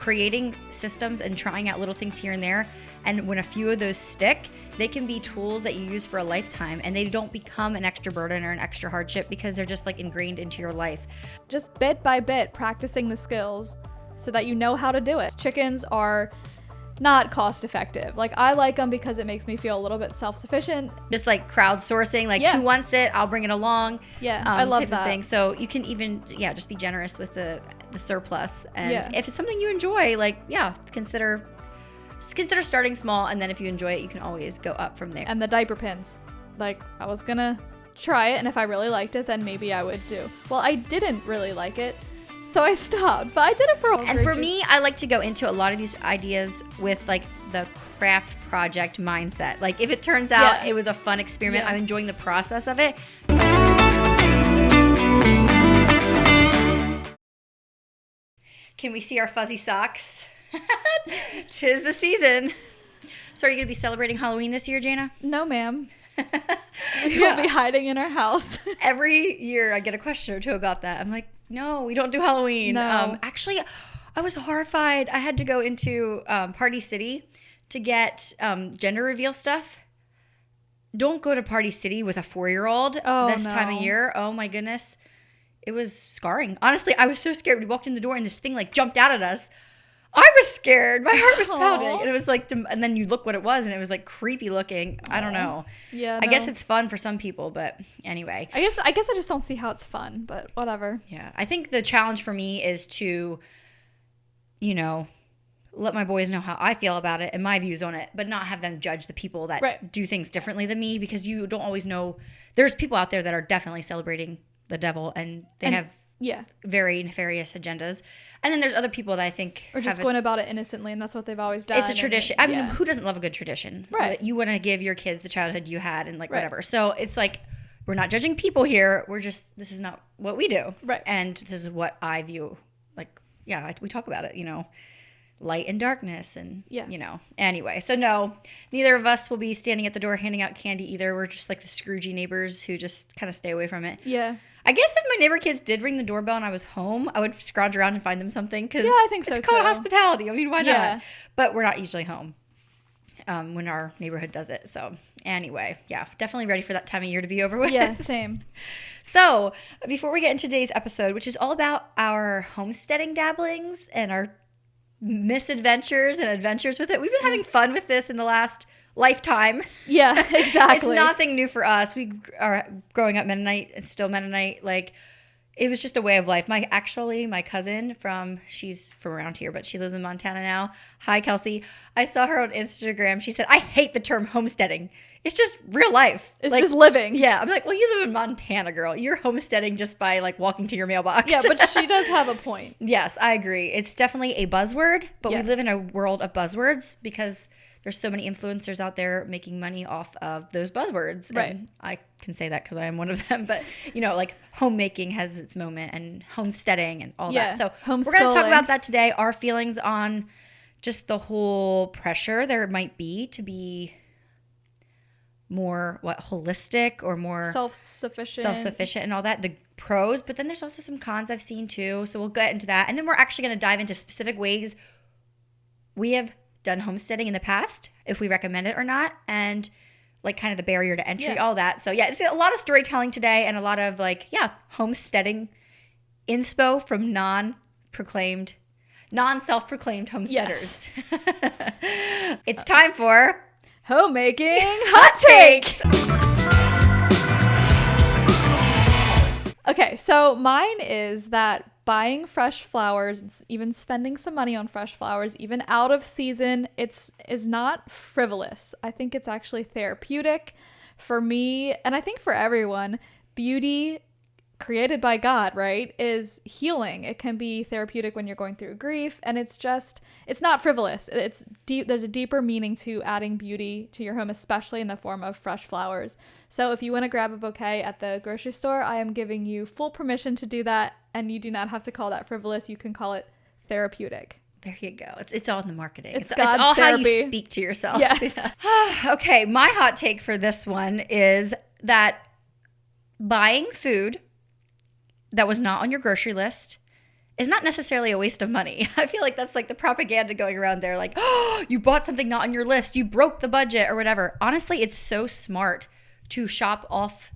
creating systems and trying out little things here and there. And when a few of those stick, they can be tools that you use for a lifetime, and they don't become an extra burden or an extra hardship because they're just like ingrained into your life. Just bit by bit, practicing the skills so that you know how to do it. Chickens are not cost effective. Like, I like them because it makes me feel a little bit self-sufficient. Just like crowdsourcing, like who wants it, I'll bring it along. Yeah, I love type that. Of thing. So you can even, just be generous with the surplus. And if it's something you enjoy, like, consider starting small. And then if you enjoy it, you can always go up from there. And the diaper pins. Like, I was gonna try it, and if I really liked it, then maybe I would do. Well, I didn't really like it, so I stopped, but I did it for a while. And for me, I like to go into a lot of these ideas with like the craft project mindset. Like, if it turns out it was a fun experiment, I'm enjoying the process of it. Can we see our fuzzy socks? 'Tis the season. So are you going to be celebrating Halloween this year, Jayna? No, ma'am. We will be hiding in our house. Every year I get a question or two about that. I'm like, no, we don't do Halloween. No. Actually, I was horrified. I had to go into Party City to get gender reveal stuff. Don't go to Party City with a 4-year-old this time of year. Oh my goodness. It was scarring. Honestly, I was so scared. We walked in the door and this thing like jumped out at us. I was scared. My heart was pounding. And it was like, and then you look what it was, and it was like creepy looking. I don't know. Yeah. I guess it's fun for some people, but anyway. I guess I just don't see how it's fun, but whatever. Yeah. I think the challenge for me is to, let my boys know how I feel about it and my views on it, but not have them judge the people that do things differently than me, because you don't always know. There's people out there that are definitely celebrating the devil, and they have very nefarious agendas. And then there's other people that I think are just going about it innocently, and that's what they've always done. It's a tradition. I mean, who doesn't love a good tradition? Right. You want to give your kids the childhood you had and like whatever. So it's like, we're not judging people here. This is not what we do. Right. And this is what I view. Like, we talk about it, light and darkness and, anyway. So no, neither of us will be standing at the door handing out candy either. We're just like the Scroogey neighbors who just kind of stay away from it. Yeah. I guess if my neighbor kids did ring the doorbell and I was home, I would scrounge around and find them something. Cause I think so it's called hospitality. I mean, why not? But we're not usually home when our neighborhood does it. So anyway, definitely ready for that time of year to be over with. Yeah, same. So before we get into today's episode, which is all about our homesteading dabblings and our misadventures and adventures with it. We've been having fun with this in the last lifetime. Yeah, exactly. It's nothing new for us. We are growing up Mennonite and still Mennonite. Like, it was just a way of life. My cousin she's from around here, but she lives in Montana now. Hi, Kelsey. I saw her on Instagram. She said, I hate the term homesteading. It's just real life. It's just living. Yeah. I'm like, well, you live in Montana, girl. You're homesteading just by like walking to your mailbox. Yeah, but she does have a point. Yes, I agree. It's definitely a buzzword, but we live in a world of buzzwords because there's so many influencers out there making money off of those buzzwords. Right. And I can say that because I am one of them. But, like homemaking has its moment, and homesteading and all that. So we're going to talk about that today. Our feelings on just the whole pressure there might be to be more holistic or more self-sufficient and all that. The pros, but then there's also some cons I've seen too. So we'll get into that. And then we're actually going to dive into specific ways we have done homesteading in the past, if we recommend it or not, and like kind of the barrier to entry, all that. So it's a lot of storytelling today and a lot of homesteading inspo from non-self-proclaimed homesteaders. Yes. It's time for Homemaking Hot Takes. Okay, so mine is that buying fresh flowers, even spending some money on fresh flowers, even out of season, is not frivolous. I think it's actually therapeutic for me, and I think for everyone. Beauty created by God, right, is healing. It can be therapeutic when you're going through grief, and it's not frivolous. It's deep. There's a deeper meaning to adding beauty to your home, especially in the form of fresh flowers. So if you want to grab a bouquet at the grocery store, I am giving you full permission to do that, and you do not have to call that frivolous. You can call it therapeutic. There you go. It's all in the marketing. It's all therapy. How you speak to yourself. Yes. Okay, my hot take for this one is that buying food that was not on your grocery list is not necessarily a waste of money. I feel like that's like the propaganda going around there, like, oh, you bought something not on your list, you broke the budget or whatever. Honestly, it's so smart to shop off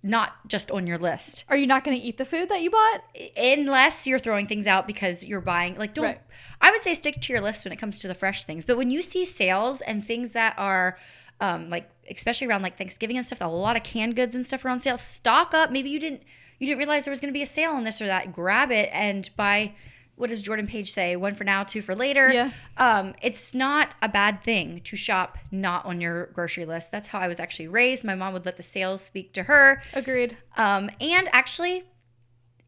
not just on your list. Are you not going to eat the food that you bought? Unless you're throwing things out because you're buying, like, don't, right. I would say stick to your list when it comes to the fresh things. But when you see sales and things that are like, especially around like Thanksgiving and stuff, a lot of canned goods and stuff are on sale, stock up. Maybe you didn't realize there was going to be a sale on this or that. Grab it and buy, what does Jordan Page say? 1 for now, 2 for later. Yeah. It's not a bad thing to shop not on your grocery list. That's how I was actually raised. My mom would let the sales speak to her. Agreed. And actually,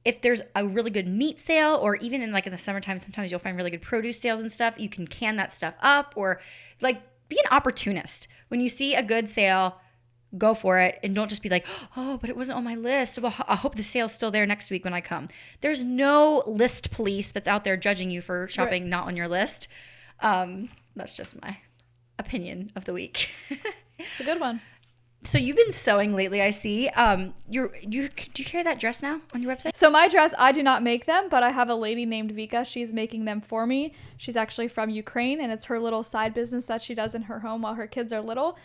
if there's a really good meat sale, or even in like in the summertime, sometimes you'll find really good produce sales and stuff. You can can that stuff up, or like be an opportunist. When you see a good sale, go for it, and don't just be like, oh, but it wasn't on my list. Well, I hope the sale's still there next week when I come. There's no list police that's out there judging you for shopping not on your list. That's just my opinion of the week. It's a good one. So you've been sewing lately, I see. Do you carry that dress now on your website? So my dress, I do not make them, but I have a lady named Vika. She's making them for me. She's actually from Ukraine, and it's her little side business that she does in her home while her kids are little.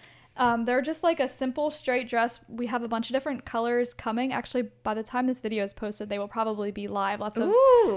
They're just like a simple straight dress. We have a bunch of different colors coming. Actually, by the time this video is posted, they will probably be live. Lots of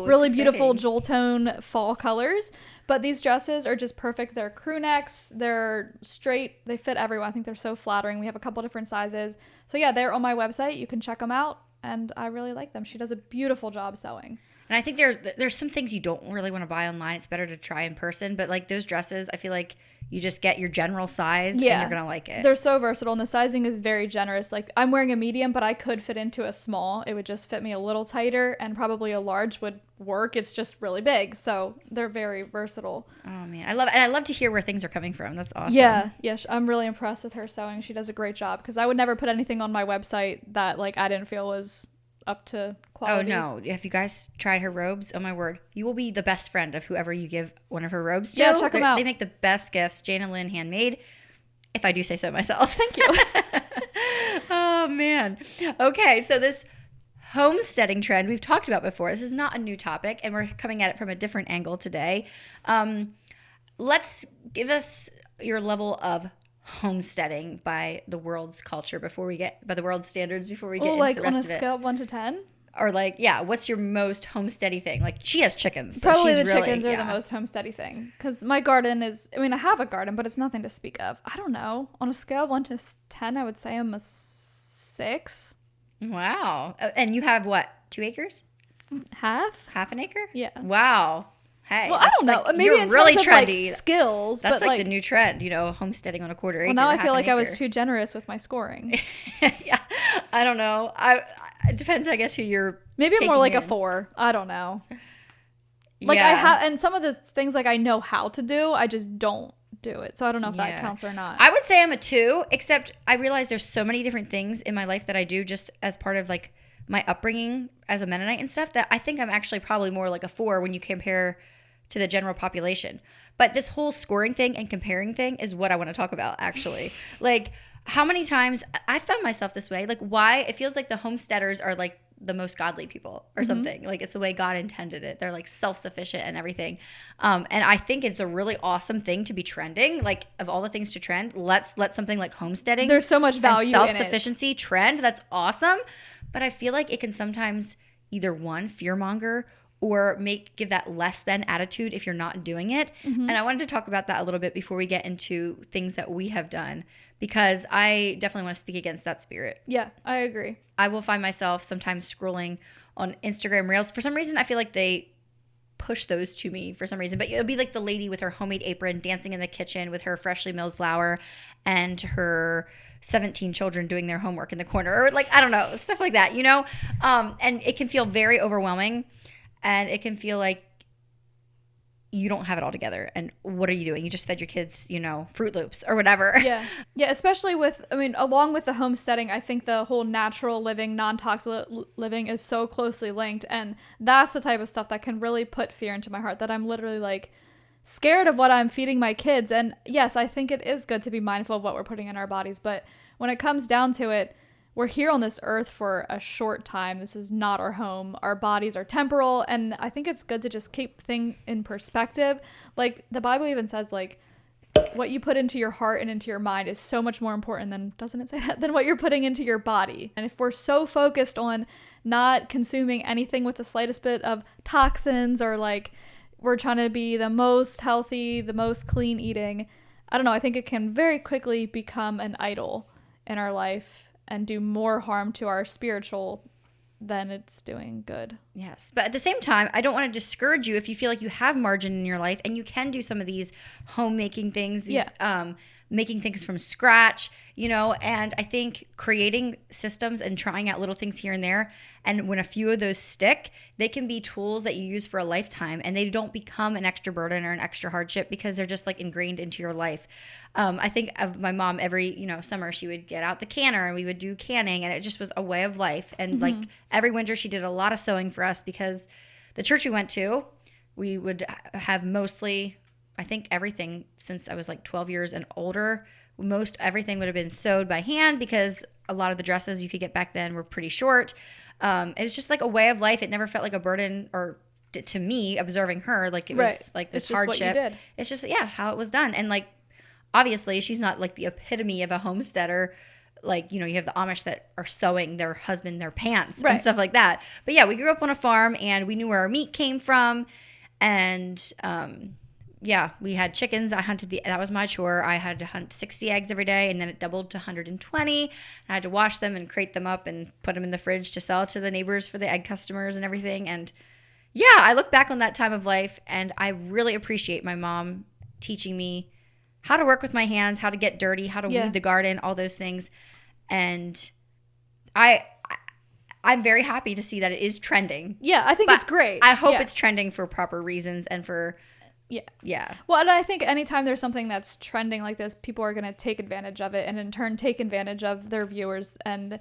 really beautiful jewel tone fall colors. But these dresses are just perfect. They're crew necks. They're straight. They fit everyone. I think they're so flattering. We have a couple different sizes. So yeah, they're on my website. You can check them out. And I really like them. She does a beautiful job sewing. And I think there's some things you don't really want to buy online. It's better to try in person. But like those dresses, I feel like you just get your general size and you're going to like it. They're so versatile, and the sizing is very generous. Like I'm wearing a medium, but I could fit into a small. It would just fit me a little tighter, and probably a large would work. It's just really big. So they're very versatile. Oh man, I love it. And I love to hear where things are coming from. That's awesome. Yeah. I'm really impressed with her sewing. She does a great job, because I would never put anything on my website that like I didn't feel was up to quality. Oh no, if you guys tried her robes, oh my word, you will be the best friend of whoever you give one of her robes to. Yeah, check them out. They make the best gifts. Jayna Lynn handmade, if I do say so myself. Thank you. Oh man. Okay, so this homesteading trend we've talked about before. This is not a new topic, and we're coming at it from a different angle today. Let's give us your level of homesteading by the world's culture by the world's standards before we get into like the rest of it. On a scale of 1 to 10? Or like, yeah, what's your most homesteady thing? Like, she has chickens. So probably the chickens are the most homesteady thing. Because my garden is, I have a garden, but it's nothing to speak of. I don't know. On a scale of 1 to 10, I would say I'm a 6. Wow. And you have what, 2 acres? Half an acre? Yeah. Wow. Hey, well, I don't know. Like, maybe in really terms trendy. Of like skills. That's like the new trend, homesteading on a quarter acre. Well, now I feel like I was too generous with my scoring. Yeah, I don't know. It depends, I guess, who you're. Maybe I'm more like a 4. I don't know. Like I have, and some of the things like I know how to do, I just don't do it. So I don't know if that counts or not. I would say I'm a 2, except I realize there's so many different things in my life that I do just as part of like my upbringing as a Mennonite and stuff, that I think I'm actually probably more like a 4 when you compare to the general population. But this whole scoring thing and comparing thing is what I want to talk about, actually. Like, how many times I found myself this way, like why it feels like the homesteaders are like the most godly people or something. Like it's the way God intended it. They're like self-sufficient and everything. And I think it's a really awesome thing to be trending. Like of all the things to trend, let's let something like homesteading. There's so much value and self-sufficiency trend. That's awesome. But I feel like it can sometimes either one, fearmonger, or give that less than attitude if you're not doing it. And I wanted to talk about that a little bit before we get into things that we have done, because I definitely want to speak against that spirit. Yeah, I agree. I will find myself sometimes scrolling on Instagram Reels. For some reason, I feel like they push those to me for some reason. But it'll be like the lady with her homemade apron dancing in the kitchen with her freshly milled flour and her 17 children doing their homework in the corner. Or like, I don't know, stuff like that, And it can feel very overwhelming. And it can feel like you don't have it all together. And what are you doing? You just fed your kids, Fruit Loops or whatever. Yeah. Yeah. Especially along with the homesteading, I think the whole natural living, non-toxic living is so closely linked. And that's the type of stuff that can really put fear into my heart, that I'm literally like scared of what I'm feeding my kids. And yes, I think it is good to be mindful of what we're putting in our bodies. But when it comes down to it, we're here on this earth for a short time. This is not our home. Our bodies are temporal. And I think it's good to just keep things in perspective. Like the Bible even says, like, what you put into your heart and into your mind is so much more important than, doesn't it say that, than what you're putting into your body. And if we're so focused on not consuming anything with the slightest bit of toxins, or like we're trying to be the most healthy, the most clean eating, I don't know, I think it can very quickly become an idol in our life and do more harm to our spiritual than it's doing good. Yes. But at the same time, I don't want to discourage you if you feel like you have margin in your life and you can do some of these homemaking things, these, making things from scratch, you know, and I think creating systems and trying out little things here and there. And when a few of those stick, they can be tools that you use for a lifetime, and they don't become an extra burden or an extra hardship because they're just like ingrained into your life. I think of my mom every, you know, summer she would get out the canner and we would do canning, and it just was a way of life. And like every winter she did a lot of sewing for us because the church we went to, we would have mostly, I think everything since I was like 12 years and older, most everything would have been sewed by hand because a lot of the dresses you could get back then were pretty short. It was just like a way of life. It never felt like a burden, or to me, observing her, like it was like this hardship. It's just, how it was done. And like, obviously she's not like the epitome of a homesteader. Like, you know, you have the Amish that are sewing their husband their pants and stuff like that. But yeah, we grew up on a farm and we knew where our meat came from. And, we had chickens. I hunted that was my chore. I had to hunt 60 eggs every day, and then it doubled to 120. I had to wash them and crate them up and put them in the fridge to sell to the neighbors for the egg customers and everything. And yeah, I look back on that time of life and I really appreciate my mom teaching me how to work with my hands, how to get dirty, how to weed the garden, all those things. And I'm very happy to see that it is trending. Yeah, I think it's great. I hope it's trending for proper reasons and for Well, and I think anytime there's something that's trending like this, people are going to take advantage of it and in turn take advantage of their viewers. And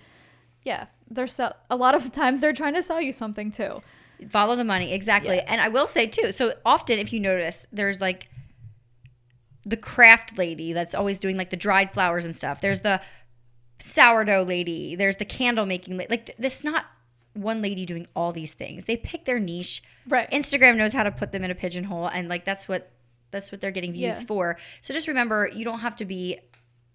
there's a lot of times they're trying to sell you something too. Follow the money. Exactly. And I will say too, so often if you notice, there's like the craft lady that's always doing like the dried flowers and stuff. There's the sourdough lady. There's the candle making lady. Like there's not one lady doing all these things. They pick their niche. Right. Instagram knows how to put them in a pigeonhole, and like that's what they're getting views for. So just remember, you don't have to be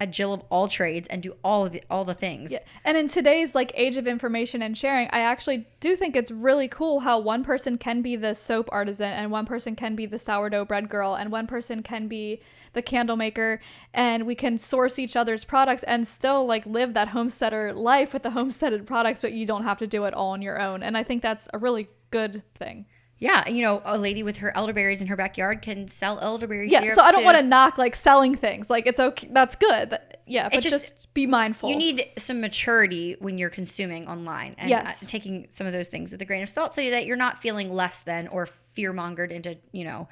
a Jill of all trades and do all the things. Yeah. And in today's like age of information and sharing, I actually do think it's really cool how one person can be the soap artisan, and one person can be the sourdough bread girl, and one person can be the candle maker, and we can source each other's products and still like live that homesteader life with the homesteaded products, but you don't have to do it all on your own. And I think that's a really good thing. Yeah, and you know, a lady with her elderberries in her backyard can sell elderberry syrup. Yeah, so I don't want to knock like selling things. Like it's okay, that's good. But just be mindful. You need some maturity when you're consuming online, and taking some of those things with a grain of salt, so that you're not feeling less than or fear-mongered into, you know,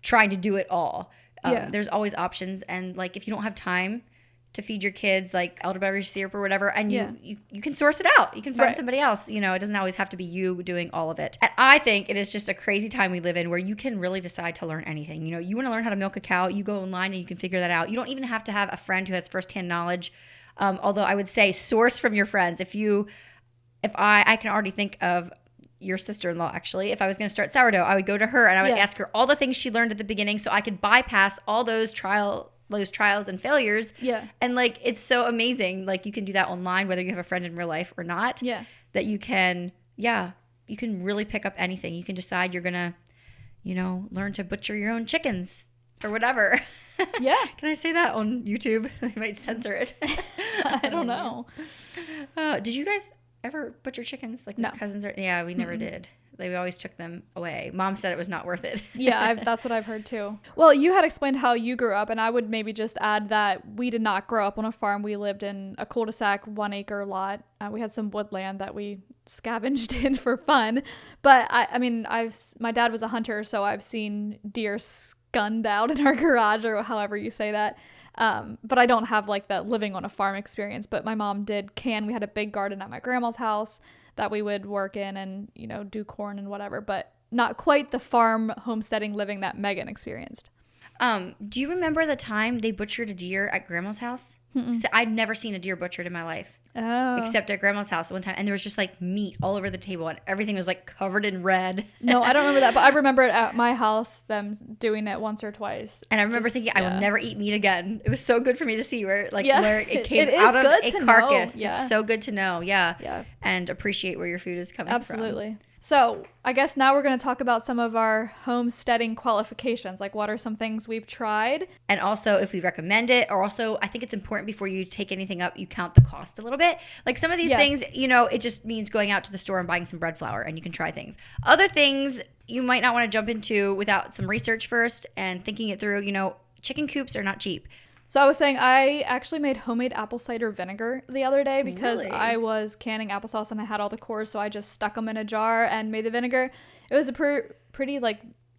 trying to do it all. There's always options, and like if you don't have time to feed your kids like elderberry syrup or whatever, and you can source it out. You can find somebody else. You know, it doesn't always have to be you doing all of it. And I think it is just a crazy time we live in where you can really decide to learn anything. You know, you want to learn how to milk a cow, you go online and you can figure that out. You don't even have to have a friend who has firsthand knowledge. Although I would say source from your friends. I can already think of your sister-in-law, actually. If I was going to start sourdough, I would go to her and I would ask her all the things she learned at the beginning so I could bypass all those trials and failures. And like it's so amazing, like you can do that online whether you have a friend in real life or not. That you can really pick up anything. You can decide you're gonna, you know, learn to butcher your own chickens or whatever. Can I say that on YouTube? They might censor it. I don't know. Did you guys ever butcher chickens like no. cousins? We never did. They always took them away. Mom said it was not worth it. That's what I've heard too. Well, you had explained how you grew up, and I would maybe just add that we did not grow up on a farm. We lived in a cul-de-sac 1 acre lot. We had some woodland that we scavenged in for fun. But my dad was a hunter, so I've seen deer gunned out in our garage, or however you say that. But I don't have like that living on a farm experience. But my mom did we had a big garden at my grandma's house that we would work in and, you know, do corn and whatever, but not quite the farm homesteading living that Megan experienced. Do you remember the time they butchered a deer at grandma's house? So I'd never seen a deer butchered in my life. except at grandma's house one time, and there was just like meat all over the table and everything was like covered in red. No, I don't remember that, but I remember it at my house, them doing it once or twice. And I remember thinking, I will never eat meat again. It was so good for me to see where it came out of a carcass. Yeah. It's so good to know. Yeah. And appreciate where your food is coming from. Absolutely. So I guess now we're going to talk about some of our homesteading qualifications. Like, what are some things we've tried? And also if we recommend it, or also I think it's important before you take anything up, you count the cost a little bit. Like some of these things, it just means going out to the store and buying some bread flour and you can try things. Other things you might not want to jump into without some research first and thinking it through. Chicken coops are not cheap. So I was saying I actually made homemade apple cider vinegar the other day because I was canning applesauce and I had all the cores, so I just stuck them in a jar and made the vinegar. It was a pretty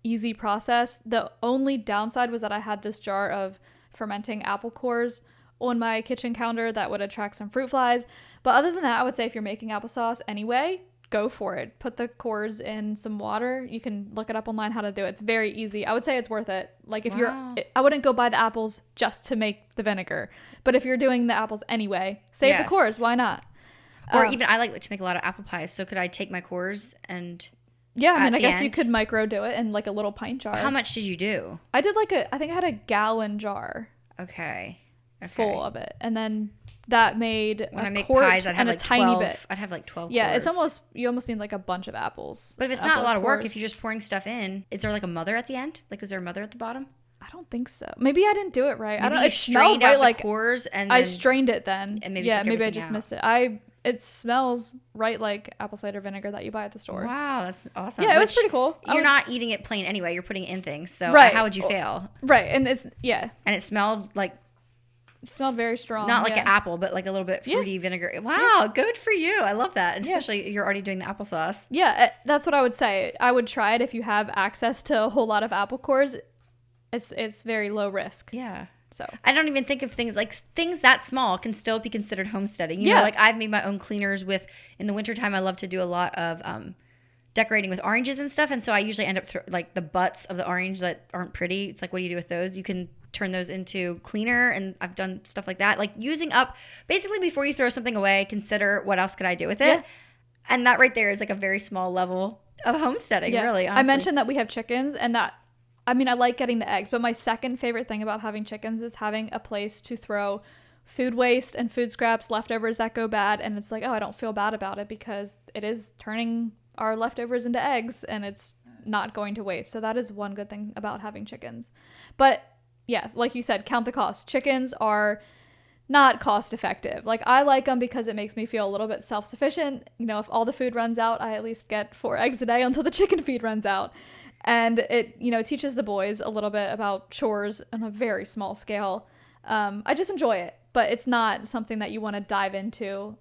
easy process. The only downside was that I had this jar of fermenting apple cores on my kitchen counter that would attract some fruit flies. But other than that, I would say if you're making applesauce anyway, go for it. Put the cores in some water. You can look it up online how to do it. It's very easy. I would say it's worth it. Like I wouldn't go buy the apples just to make the vinegar. But if you're doing the apples anyway, save the cores. Why not? Or even I like to make a lot of apple pies. So could I take my cores and... Yeah, I guess you could micro do it in like a little pint jar. How much did you do? I did I think I had a gallon jar. Okay. Full of it. And then that made when I make quart pies, I'd have like 12, tiny bit. I'd have like 12 Yeah, cores. you almost need like a bunch of apples. But if it's not a lot of work, if you're just pouring stuff in, is there like a mother at the end? Like, is there a mother at the bottom? I don't think so. Maybe I didn't do it right. Maybe I don't. You it strained smelled out right. The cores and I strained it then. And maybe I just missed it. It smells right like apple cider vinegar that you buy at the store. Wow, that's awesome. Yeah, it was pretty cool. You're not eating it plain anyway. You're putting it in things. So how would you fail? Right, and it's And it smelled like. It smelled very strong. Not like an apple, but like a little bit fruity vinegar. Wow, good for you. I love that. And especially you're already doing the applesauce. Yeah, that's what I would say. I would try it if you have access to a whole lot of apple cores. It's very low risk. Yeah. So I don't even think of things that small can still be considered homesteading. You know, like I've made my own cleaners in the wintertime, I love to do a lot of decorating with oranges and stuff. And so I usually end up like the butts of the orange that aren't pretty. It's like, what do you do with those? You can turn those into cleaner, and I've done stuff like that. Like using up, basically before you throw something away, consider what else could I do with it? Yeah. And that right there is like a very small level of homesteading, really, honestly. I mentioned that we have chickens, and that, I like getting the eggs, but my second favorite thing about having chickens is having a place to throw food waste and food scraps, leftovers that go bad. And it's like, I don't feel bad about it because it is turning our leftovers into eggs and it's not going to waste. So that is one good thing about having chickens. But yeah, like you said, count the cost. Chickens are not cost effective. Like, I like them because it makes me feel a little bit self-sufficient. If all the food runs out, I at least get 4 eggs a day until the chicken feed runs out. And it, teaches the boys a little bit about chores on a very small scale. I just enjoy it, but it's not something that you want to dive into,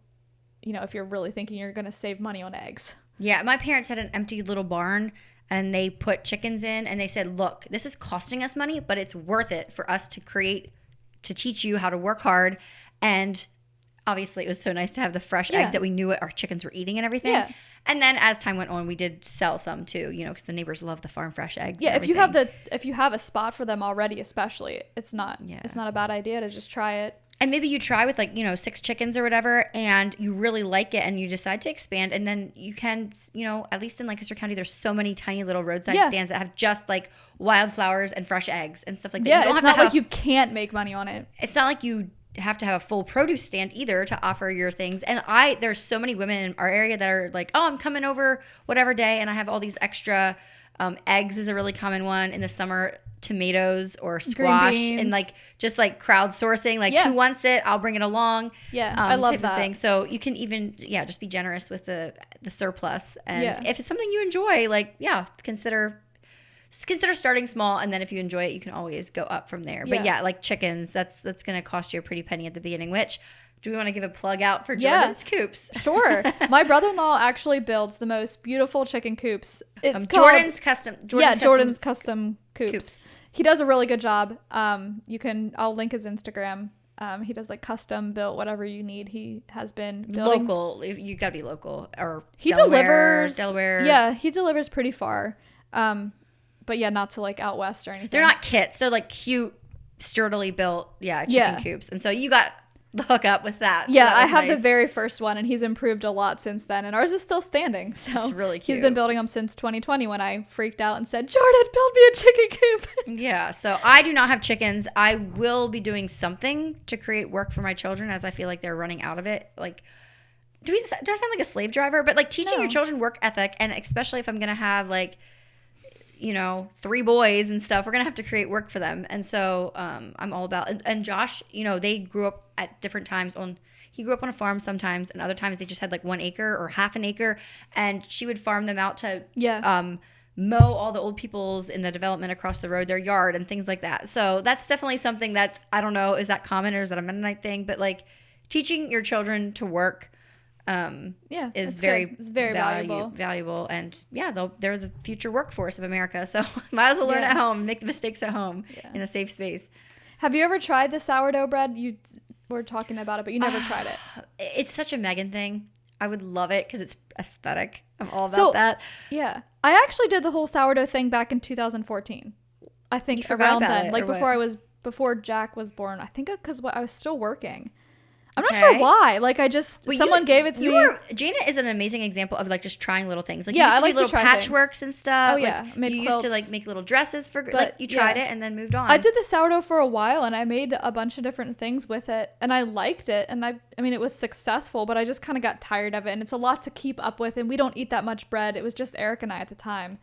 if you're really thinking you're going to save money on eggs. Yeah, my parents had an empty little barn and they put chickens in and they said, look, this is costing us money, but it's worth it for us to teach you how to work hard. And obviously it was so nice to have the fresh eggs that we knew what our chickens were eating and everything. Yeah. And then as time went on, we did sell some too, because the neighbors love the farm fresh eggs. Yeah, if you have a spot for them already, especially, it's not a bad idea to just try it. And maybe you try with 6 chickens or whatever, and you really like it and you decide to expand, and then you can, at least in Lancaster County, there's so many tiny little roadside stands that have just wildflowers and fresh eggs and stuff like that. Yeah, it's not like you can't make money on it. It's not like you have to have a full produce stand either to offer your things. And there's so many women in our area that are like, oh, I'm coming over whatever day, and I have all these extra eggs is a really common one in the summer, tomatoes or squash, and just crowdsourcing, who wants it, I'll bring it along. I love that thing. So you can even just be generous with the surplus, and if it's something you enjoy, consider starting small, and then if you enjoy it, you can always go up from there. But like chickens, that's going to cost you a pretty penny at the beginning. Which, do we want to give a plug out for Jordan's Coops? Sure. My brother-in-law actually builds the most beautiful chicken coops. It's Jordan's Custom Coops. He does a really good job. I'll link his Instagram. He does custom built whatever you need. He has been building. Local. You got to be local, or he delivers. Yeah, he delivers pretty far. But not to out west or anything. They're not kits. They're cute, sturdily built, chicken coops. And so you got the hookup with that. Yeah, so that I have nice. the very first one, and he's improved a lot since then, and ours is still standing. So it's really cute. He's been building them since 2020 when I freaked out and said, Jordan, build me a chicken coop. Yeah, so I do not have chickens. I will be doing something to create work for my children as I feel like they're running out of it. Like, do I sound like a slave driver? But like teaching your children work ethic, and especially if I'm going to have like, 3 boys and stuff, we're going to have to create work for them. And so I'm all about, and Josh, they grew up at different times he grew up on a farm sometimes, and other times they just had like 1 acre or half an acre, and she would farm them out to mow all the old people's in the development across the road, their yard and things like that. So that's definitely something that, I don't know, is that common or is that a Mennonite thing? But like teaching your children to work is very valuable, and they're the future workforce of America, so might as well learn at home, make the mistakes at home in a safe space. Have you ever tried the sourdough bread? You were talking about it, but you never tried it. It's such a Megan thing. I would love it because it's aesthetic. I'm all about that. Yeah, I actually did the whole sourdough thing back in 2014. I think around then, like before Jack was born. I think because I was still working. I'm not sure why. Like, someone gave it to me. Jayna is an amazing example of like just trying little things. Like, you used to do little patchworks and stuff. Oh yeah, like, made quilts. Used to like make little dresses you tried it and then moved on. I did the sourdough for a while, and I made a bunch of different things with it, and I liked it, and I mean it was successful, but I just kind of got tired of it, and it's a lot to keep up with, and we don't eat that much bread. It was just Eric and I at the time,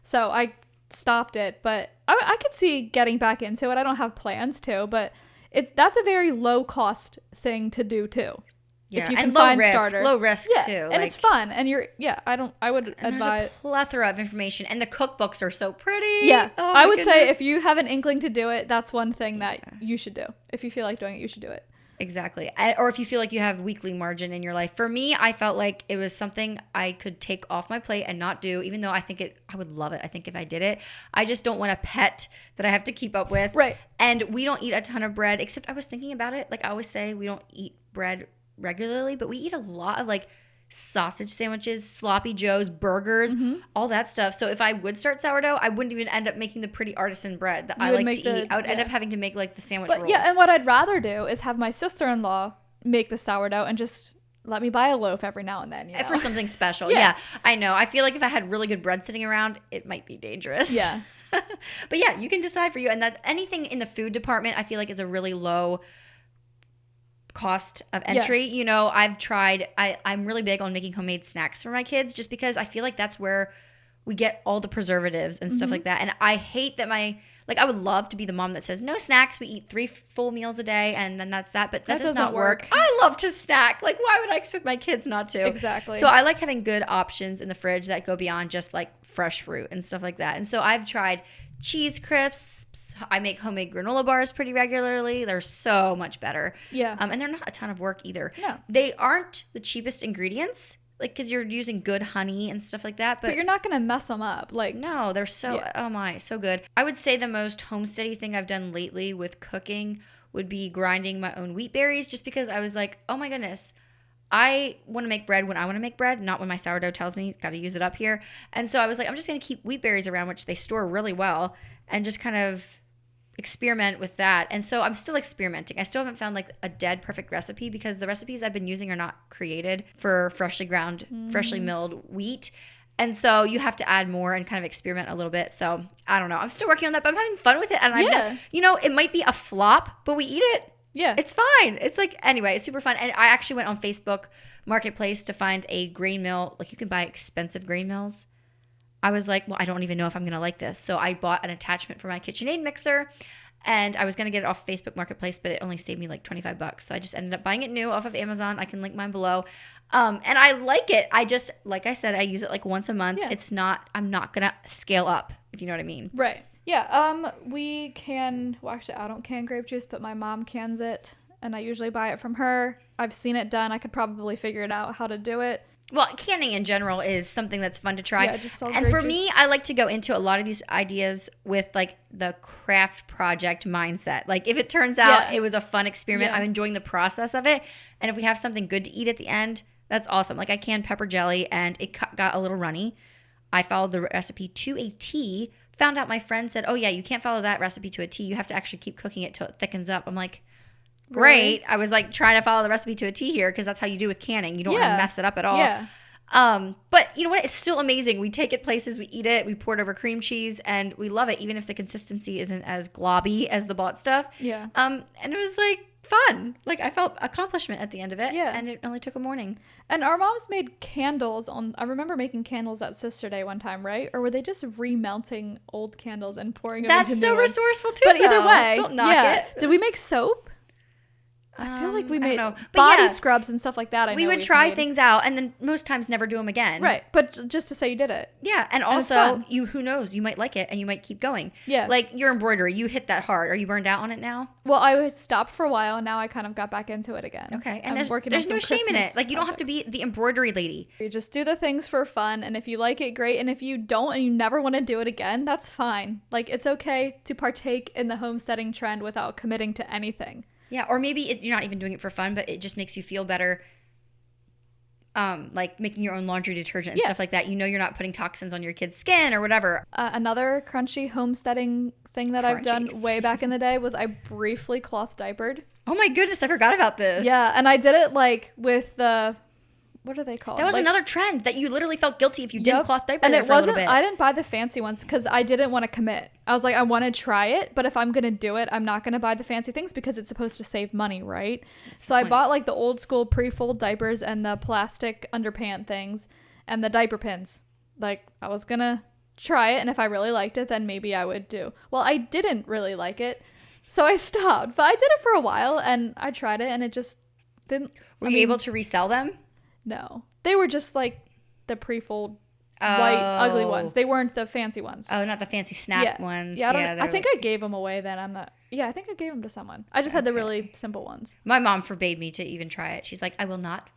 so I stopped it. But I could see getting back into it. I don't have plans to, but that's a very low cost thing to do too. Yeah, if you can and find starters. Low risk too. And it's fun. And I would advise. There's a plethora of information, and the cookbooks are so pretty. Yeah, I would say if you have an inkling to do it, that's one thing that you should do. If you feel like doing it, you should do it. Exactly. Or if you feel like you have weekly margin in your life. For me, I felt like it was something I could take off my plate and not do, even though I would love it. I think if I did it, I just don't want a pet that I have to keep up with. Right. And we don't eat a ton of bread, except I was thinking about it. Like I always say, we don't eat bread regularly, but we eat a lot of like sausage sandwiches, sloppy joes, burgers, all that stuff. So if I would start sourdough, I wouldn't even end up making the pretty artisan bread that I like to eat. I would end up having to make like the sandwich rolls. Yeah, and what I'd rather do is have my sister-in-law make the sourdough and just let me buy a loaf every now and then. For something special. Yeah, I know. I feel like if I had really good bread sitting around, it might be dangerous. Yeah. But yeah, you can decide for you. And that anything in the food department, I feel like is a really low cost of entry. I've tried, I'm really big on making homemade snacks for my kids just because I feel like that's where we get all the preservatives and stuff like that. And I hate that I would love to be the mom that says no snacks, we eat 3 full meals a day and then that's that, but that does not work. I love to snack. Like, why would I expect my kids not to? Exactly. So I like having good options in the fridge that go beyond just like fresh fruit and stuff like that. And so I've tried cheese crisps. I make homemade granola bars pretty regularly. They're so much better. Yeah. And they're not a ton of work either. No. They aren't the cheapest ingredients, like, because you're using good honey and stuff like that. But you're not going to mess them up. Like, no, they're so, so good. I would say the most homesteady thing I've done lately with cooking would be grinding my own wheat berries, just because I was like, oh my goodness, I want to make bread when I want to make bread, not when my sourdough tells me got to use it up here. And so I was like, I'm just going to keep wheat berries around, which they store really well, and just kind of experiment with that. And so I'm still experimenting. I still haven't found like a dead perfect recipe because the recipes I've been using are not created for freshly ground, freshly milled wheat. And so you have to add more and kind of experiment a little bit. So I don't know. I'm still working on that, but I'm having fun with it. And it might be a flop, but we eat it. Yeah. It's fine. It's like, anyway, it's super fun. And I actually went on Facebook Marketplace to find a grain mill. Like, you can buy expensive grain mills. I was like, well, I don't even know if I'm going to like this. So I bought an attachment for my KitchenAid mixer, and I was going to get it off Facebook Marketplace, but it only saved me like $25. So I just ended up buying it new off of Amazon. I can link mine below. And I like it. I just, like I said, I use it like once a month. Yeah. I'm not going to scale up, if you know what I mean. Right. Yeah. We can, well, actually, I don't can grape juice, but my mom cans it, and I usually buy it from her. I've seen it done. I could probably figure it out how to do it. Well, canning in general is something that's fun to try. Yeah, just and for me, I like to go into a lot of these ideas with like the craft project mindset. Like, if it turns out it was a fun experiment, I'm enjoying the process of it. And if we have something good to eat at the end, that's awesome. Like, I canned pepper jelly and it got a little runny. I followed the recipe to a T. Found out my friend said, oh yeah, you can't follow that recipe to a T. You have to actually keep cooking it till it thickens up. I'm like, great. I was like trying to follow the recipe to a T here because that's how you do with canning. You don't want to mess it up at all. Yeah. But you know what? It's still amazing. We take it places, we eat it, we pour it over cream cheese, and we love it, even if the consistency isn't as globby as the bought stuff. Yeah. And it was like fun. Like I felt accomplishment at the end of it. Yeah. And it only took a morning. And our moms made candles I remember making candles at Sister Day one time, right? Or were they just remelting old candles and pouring them into new ones? That's so resourceful too. But either way, don't knock it. Did we make soap? I feel like we made But body scrubs and stuff like that. We would try things out and then most times never do them again. Right. But just to say you did it. Yeah. And also, who knows? You might like it and you might keep going. Yeah. Like your embroidery, you hit that hard. Are you burned out on it now? Well, I stopped for a while and now I kind of got back into it again. Okay. And there's no shame in it. Like you don't have to be the embroidery lady. You just do the things for fun. And if you like it, great. And if you don't and you never want to do it again, that's fine. Like it's okay to partake in the homesteading trend without committing to anything. Yeah, or maybe you're not even doing it for fun, but it just makes you feel better, like making your own laundry detergent and stuff like that. You know you're not putting toxins on your kid's skin or whatever. Another crunchy homesteading thing that I've done way back in the day was I briefly cloth diapered. Oh my goodness, I forgot about this. Yeah, and I did it like with the... What are they called? That was another trend that you literally felt guilty if you didn't cloth diaper and it for a little bit. I didn't buy the fancy ones because I didn't want to commit. I was like, I want to try it, but if I'm going to do it, I'm not going to buy the fancy things because it's supposed to save money, right? So I bought like the old school pre-fold diapers and the plastic underpant things and the diaper pins. Like I was going to try it, and if I really liked it, then maybe I would do. Well, I didn't really like it, so I stopped. But I did it for a while, and I tried it, and it just didn't... Were you able to resell them? No. They were just like the pre-fold white ugly ones. They weren't the fancy ones. Oh, not the fancy snap ones. Yeah, I think I gave them away then. I think I gave them to someone. I just had the really simple ones. My mom forbade me to even try it. She's like, I will not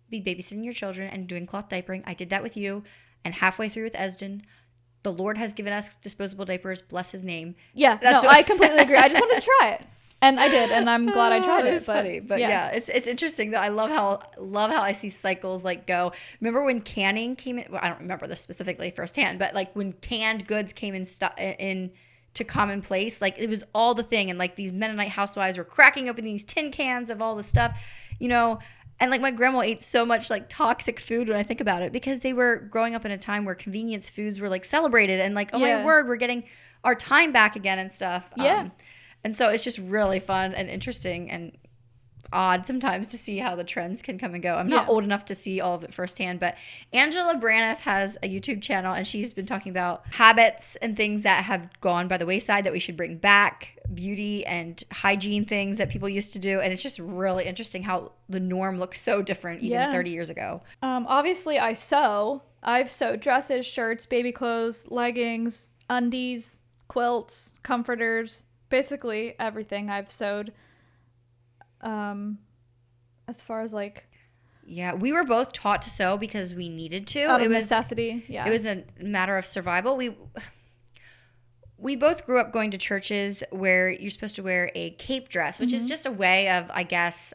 be babysitting your children and doing cloth diapering. I did that with you, and halfway through with Esden. The Lord has given us disposable diapers. Bless his name. Yeah, I completely agree. I just wanted to try it. And I did, and I'm glad I tried it. It's funny, but yeah, it's interesting though. I love how I see cycles like go. Remember when canning came in? Well, I don't remember this specifically firsthand, but like when canned goods came in to commonplace, like it was all the thing, and like these Mennonite housewives were cracking open these tin cans of all the stuff, you know. And like my grandma ate so much like toxic food when I think about it, because they were growing up in a time where convenience foods were like celebrated and like, oh my word, we're getting our time back again and stuff. Yeah. And so it's just really fun and interesting and odd sometimes to see how the trends can come and go. I'm not old enough to see all of it firsthand, but Angela Braniff has a YouTube channel, and she's been talking about habits and things that have gone by the wayside that we should bring back, beauty and hygiene things that people used to do. And it's just really interesting how the norm looks so different even 30 years ago. Obviously, I sew. I've sewed dresses, shirts, baby clothes, leggings, undies, quilts, comforters. Basically everything I've sewed. As far as like... Yeah, we were both taught to sew because we needed to. It was necessity, yeah. It was a matter of survival. We both grew up going to churches where you're supposed to wear a cape dress, which is just a way of, I guess,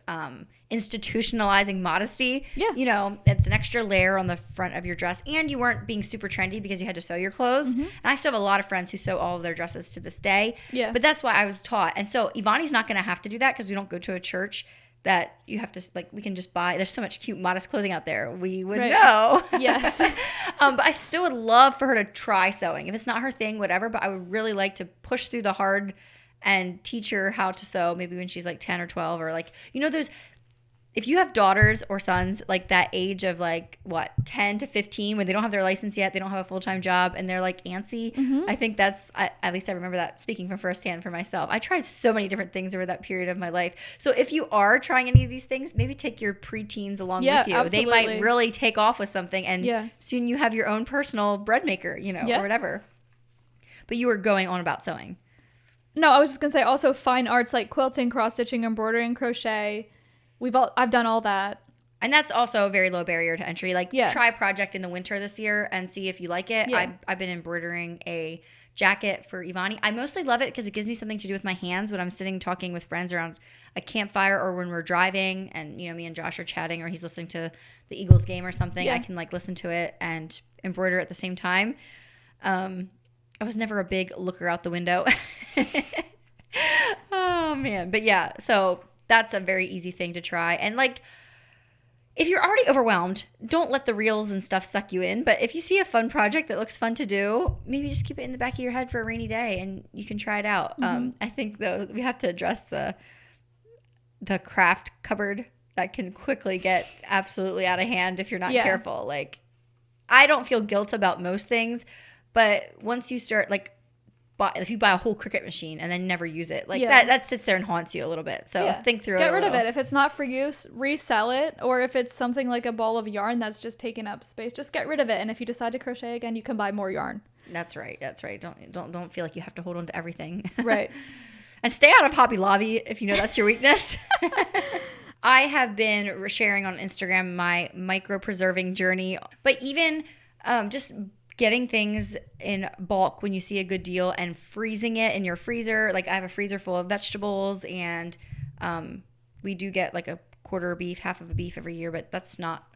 institutionalizing modesty. Yeah. You know, it's an extra layer on the front of your dress, and you weren't being super trendy because you had to sew your clothes. And I still have a lot of friends who sew all of their dresses to this day. Yeah. But that's why I was taught. And so Ivani's not going to have to do that because we don't go to a church that you have to, like, we can just buy. There's so much cute, modest clothing out there. We would know. Yes. But I still would love for her to try sewing. If it's not her thing, whatever, but I would really like to push through the hard and teach her how to sew maybe when she's like 10 or 12, or like, you know, if you have daughters or sons like that age of like 10 to 15, when they don't have their license yet, they don't have a full-time job, and they're like antsy. I think that's, at least I remember that speaking from firsthand for myself. I tried so many different things over that period of my life. So if you are trying any of these things, maybe take your preteens along with you. Absolutely. They might really take off with something, and soon you have your own personal bread maker, you know, or whatever. But you were going on about sewing. No, I was just gonna say also fine arts like quilting, cross stitching, embroidery, and crochet. I've done all that. And that's also a very low barrier to entry. Like, try a project in the winter this year and see if you like it. Yeah. I've been embroidering a jacket for Ivani. I mostly love it because it gives me something to do with my hands when I'm sitting talking with friends around a campfire, or when we're driving and, you know, me and Josh are chatting, or he's listening to the Eagles game or something. I can like listen to it and embroider at the same time. I was never a big looker out the window. Oh man. But yeah, so that's a very easy thing to try. And like, if you're already overwhelmed, don't let the reels and stuff suck you in. But if you see a fun project that looks fun to do, maybe just keep it in the back of your head for a rainy day and you can try it out. I think, though, we have to address the craft cupboard that can quickly get absolutely out of hand if you're not careful. Like, I don't feel guilt about most things, but once you start, like, if you buy a whole Cricut machine and then never use it, like that sits there and haunts you a little bit. So think through it. Get rid of it. If it's not for use, resell it. Or if it's something like a ball of yarn that's just taking up space, just get rid of it. And if you decide to crochet again, you can buy more yarn. That's right. Don't feel like you have to hold on to everything. Right. And stay out of Hobby Lobby if you know that's your weakness. I have been sharing on Instagram my micro preserving journey, but even just getting things in bulk when you see a good deal and freezing it in your freezer. Like, I have a freezer full of vegetables, and we do get like a quarter beef, half of a beef every year, but that's not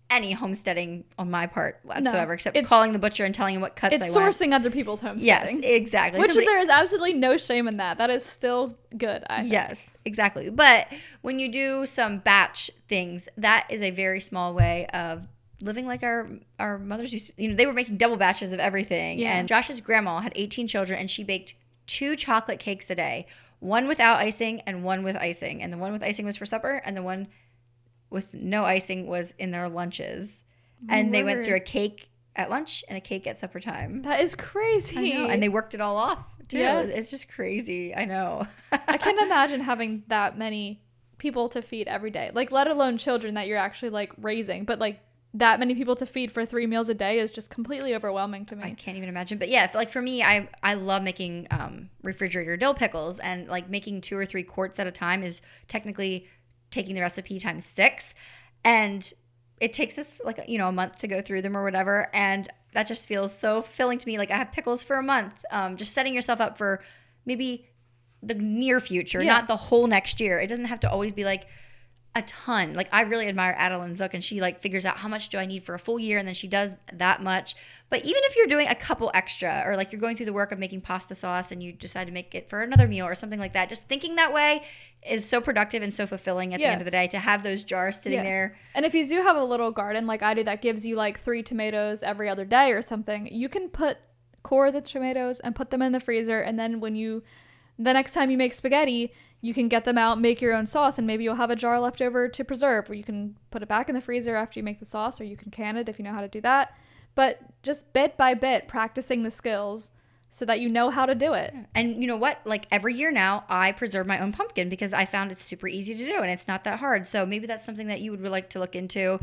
any homesteading on my part whatsoever, except calling the butcher and telling him what cuts I want. It's sourcing other people's homesteading. Yes, exactly. Which there is absolutely no shame in that. That is still good, I think. Yes, exactly. But when you do some batch things, that is a very small way of living like our mothers used to. They were making double batches of everything. Yeah. And Josh's grandma had 18 children, and she baked 2 chocolate cakes a day, one without icing and one with icing. And the one with icing was for supper, and the one with no icing was in their lunches. And they went through a cake at lunch and a cake at supper time. That is crazy. I know. And they worked it all off too. Yeah. It's just crazy. I know. I can't imagine having that many people to feed every day, like, let alone children that you're actually like raising, but like that many people to feed for 3 meals a day is just completely overwhelming to me. I can't even imagine. But yeah, like for me, I love making refrigerator dill pickles, and like making 2 or 3 quarts at a time is technically taking the recipe times 6, and it takes us like a month to go through them or whatever, and that just feels so fulfilling to me. Like, I have pickles for a month. Just setting yourself up for maybe the near future, not the whole next year. It doesn't have to always be like a ton. Like, I really admire Adeline Zook, and she like figures out how much do I need for a full year, and then she does that much. But even if you're doing a couple extra, or like you're going through the work of making pasta sauce and you decide to make it for another meal or something like that, just thinking that way is so productive and so fulfilling at the end of the day, to have those jars sitting there. And if you do have a little garden like I do that gives you like 3 tomatoes every other day or something, you can core the tomatoes and put them in the freezer, and then the next time you make spaghetti, you can get them out, make your own sauce, and maybe you'll have a jar left over to preserve, or you can put it back in the freezer after you make the sauce, or you can can it if you know how to do that. But just bit by bit, practicing the skills so that you know how to do it. And you know what? Like, every year now, I preserve my own pumpkin because I found it's super easy to do and it's not that hard. So maybe that's something that you would like to look into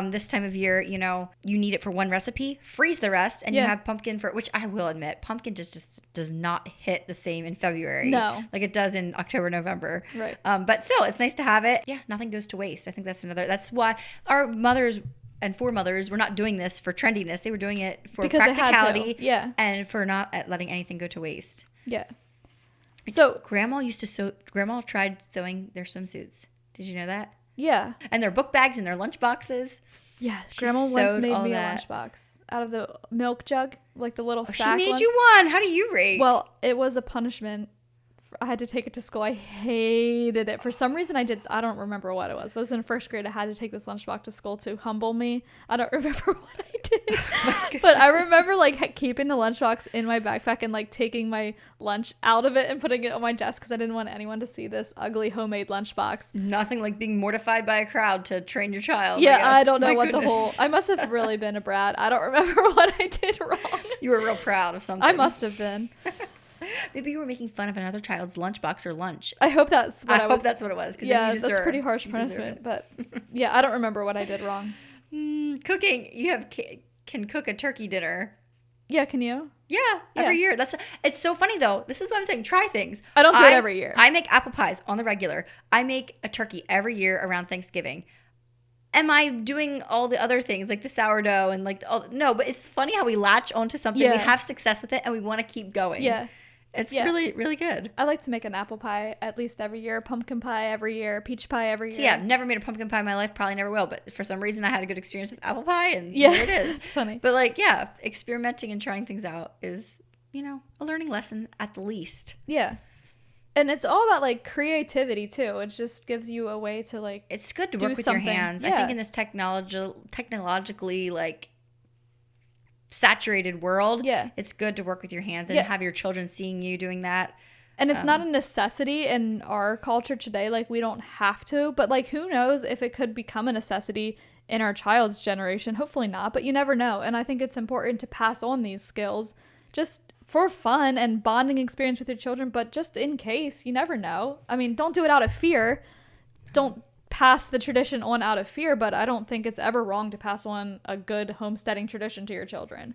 this time of year. You need it for one recipe, freeze the rest, and you have pumpkin for, which I will admit, pumpkin just does not hit the same in February. No. Like it does in October, November. Right. But still, it's nice to have it. Yeah, nothing goes to waste. I think that's why our mothers and foremothers were not doing this for trendiness. They were doing it for practicality, and for not letting anything go to waste. Yeah. So Grandma tried sewing their swimsuits. Did you know that? Yeah. And their book bags and their lunch boxes. Yeah. Grandma once made me a lunchbox out of the milk jug, like the little sack. She made you one. How do you rate? Well, it was a punishment. I had to take it to school. I hated it. For some reason, I don't remember what it was. But it was in 1st grade. I had to take this lunchbox to school to humble me. I don't remember what I did. But I remember like keeping the lunchbox in my backpack and like taking my lunch out of it and putting it on my desk because I didn't want anyone to see this ugly homemade lunchbox. Nothing like being mortified by a crowd to train your child. Yeah, I don't know I must have really been a brat. I don't remember what I did wrong. You were real proud of something. I must have been. Maybe you were making fun of another child's lunchbox or lunch. I hope that's what I hope that's what it was. Yeah, that's pretty harsh punishment. But yeah, I don't remember what I did wrong. Cooking. You can cook a turkey dinner. Yeah, can you? Yeah, every year. It's so funny though. This is what I'm saying. Try things. I don't do it every year. I make apple pies on the regular. I make a turkey every year around Thanksgiving. Am I doing all the other things like the sourdough and like no? But it's funny how we latch onto something. We have success with it and we want to keep going. Yeah. It's really, really good. I like to make an apple pie at least every year, pumpkin pie every year, peach pie every year. So yeah, I've never made a pumpkin pie in my life, probably never will, but for some reason I had a good experience with apple pie and there it is. It's funny. But like, yeah, experimenting and trying things out is, a learning lesson at the least. Yeah. And it's all about like creativity too. It just gives you a way to like it's good to work with your hands. I think in this technologically like saturated world, it's good to work with your hands and have your children seeing you doing that. And it's not a necessity in our culture today. Like, we don't have to, but like, who knows if it could become a necessity in our child's generation. Hopefully not, but you never know. And I think it's important to pass on these skills just for fun and bonding experience with your children, but just in case, you never know. I mean, don't do it out of fear. Don't pass the tradition on out of fear, but I don't think it's ever wrong to pass on a good homesteading tradition to your children.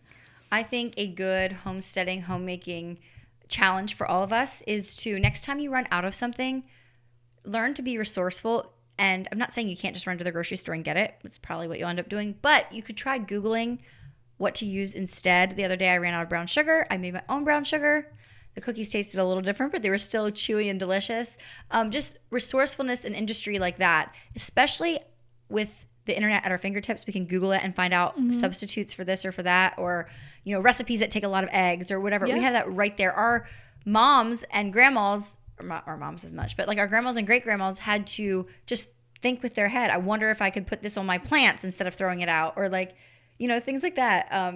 I think a good homesteading, homemaking challenge for all of us is to, next time you run out of something, learn to be resourceful. And I'm not saying you can't just run to the grocery store and get it. It's probably what you'll end up doing. But you could try Googling what to use instead. The other day I ran out of brown sugar. I made my own brown sugar. The cookies tasted a little different, but they were still chewy and delicious. Just resourcefulness in industry like that, especially with the internet at our fingertips. We can Google it and find out substitutes for this or for that, or recipes that take a lot of eggs or whatever. We have that right there. Our moms and grandmas, or our moms as much, but like our grandmas and great grandmas had to just think with their head. I wonder if I could put this on my plants instead of throwing it out, or like things like that.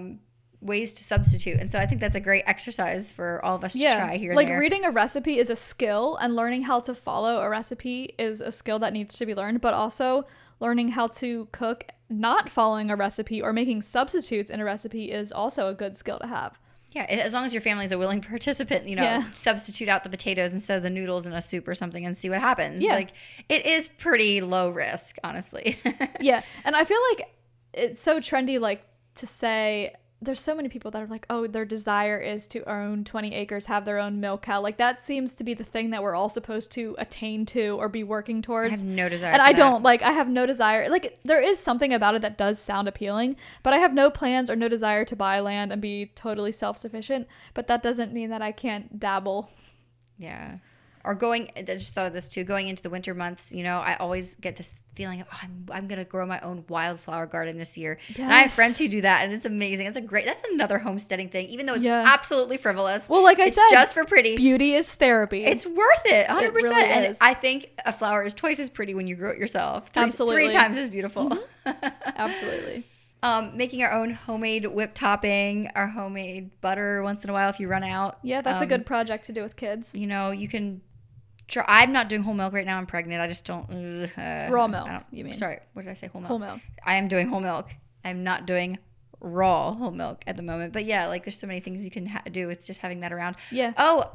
Ways to substitute. And so I think that's a great exercise for all of us to try here and like there. Reading a recipe is a skill, and learning how to follow a recipe is a skill that needs to be learned, but also learning how to cook not following a recipe or making substitutes in a recipe is also a good skill to have. Yeah, as long as your family is a willing participant, substitute out the potatoes instead of the noodles in a soup or something and see what happens. Yeah. Like, it is pretty low risk, honestly. Yeah, and I feel like it's so trendy, like, to say, there's so many people that are like, oh, their desire is to own 20 acres, have their own milk cow. Like, that seems to be the thing that we're all supposed to attain to or be working towards. I have no desire and for I that. don't. Like, I have no desire. Like, there is something about it that does sound appealing, but I have no plans or no desire to buy land and be totally self-sufficient. But that doesn't mean that I can't dabble. Yeah. Or I just thought of this too, going into the winter months, I always get this feeling of, I'm going to grow my own wildflower garden this year. Yes. And I have friends who do that, and it's amazing. That's another homesteading thing, even though it's absolutely frivolous. Well, like I said, just for pretty. Beauty is therapy. It's worth it, 100%. It really is. And I think a flower is twice as pretty when you grow it yourself. Absolutely. 3 times as beautiful. Mm-hmm. Absolutely. Making our own homemade whipped topping, our homemade butter once in a while if you run out. Yeah, that's a good project to do with kids. You can... Sure, I'm not doing whole milk right now. I'm pregnant. I just don't. Raw milk, you mean? Sorry, what did I say? Whole milk. Whole milk. I am doing whole milk. I'm not doing raw whole milk at the moment. But yeah, like there's so many things you can do with just having that around. Yeah. Oh,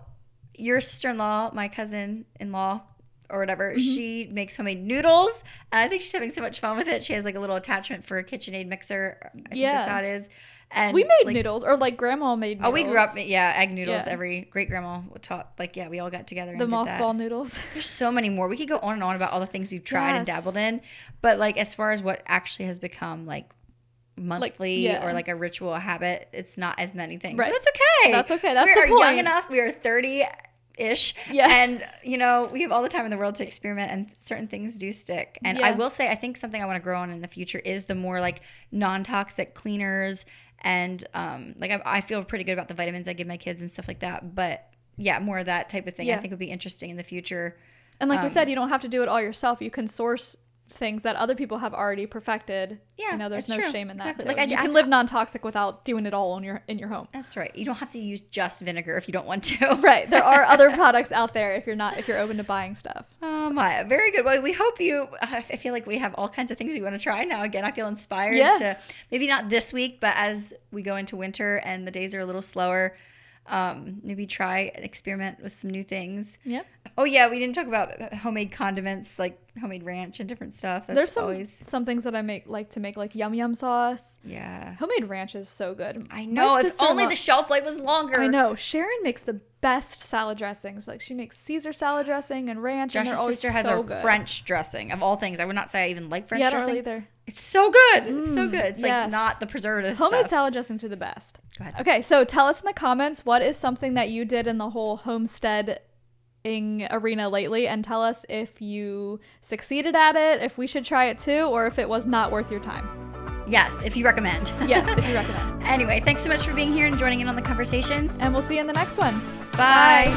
your sister-in-law, my cousin-in-law, or whatever, she makes homemade noodles. And I think she's having so much fun with it. She has like a little attachment for a KitchenAid mixer. I think that's how it is. And we made noodles, or like grandma made noodles. Oh, we grew up, egg noodles. Every great grandma taught, we all got together and the did that. mothball noodles. There's so many more. We could go on and on about all the things we've tried and dabbled in, but like as far as what actually has become like monthly or like a ritual, a habit, it's not as many things. Right. But that's okay. That's okay. That's the point. We are young enough. We are 30-ish. Yeah. And, we have all the time in the world to experiment, and certain things do stick. And I will say, I think something I want to grow on in the future is the more like non-toxic cleaners. And I feel pretty good about the vitamins I give my kids and stuff like that. But yeah, more of that type of thing I think would be interesting in the future. And like we said, you don't have to do it all yourself. You can source things that other people have already perfected. Yeah, there's no shame in that. Exactly. Like you can live non-toxic without doing it all in your home. That's right. You don't have to use just vinegar if you don't want to. Right. There are other products out there if you're open to buying stuff. Oh my, very good. Well, we hope I feel like we have all kinds of things we want to try now. Again, I feel inspired to maybe not this week, but as we go into winter and the days are a little slower, maybe try and experiment with some new things. Yeah. Oh yeah, we didn't talk about homemade condiments like homemade ranch and different stuff. There's some things that I like to make like yum yum sauce. Yeah. Homemade ranch is so good. I know. If only the shelf life was longer. I know. Sharon makes the best salad dressings. Like she makes Caesar salad dressing and ranch. Josh's sister has a French dressing of all things. I would not say I even like French dressing. I don't really either. It's so good. It's so good. It's like not the preservative stuff. Homemade salad dressings are the best. Go ahead. Okay, so tell us in the comments what is something that you did in the whole homesteading arena lately, and tell us if you succeeded at it, if we should try it too, or if it was not worth your time. Yes, if you recommend. Yes, if you recommend. Anyway, thanks so much for being here and joining in on the conversation. And we'll see you in the next one. Bye.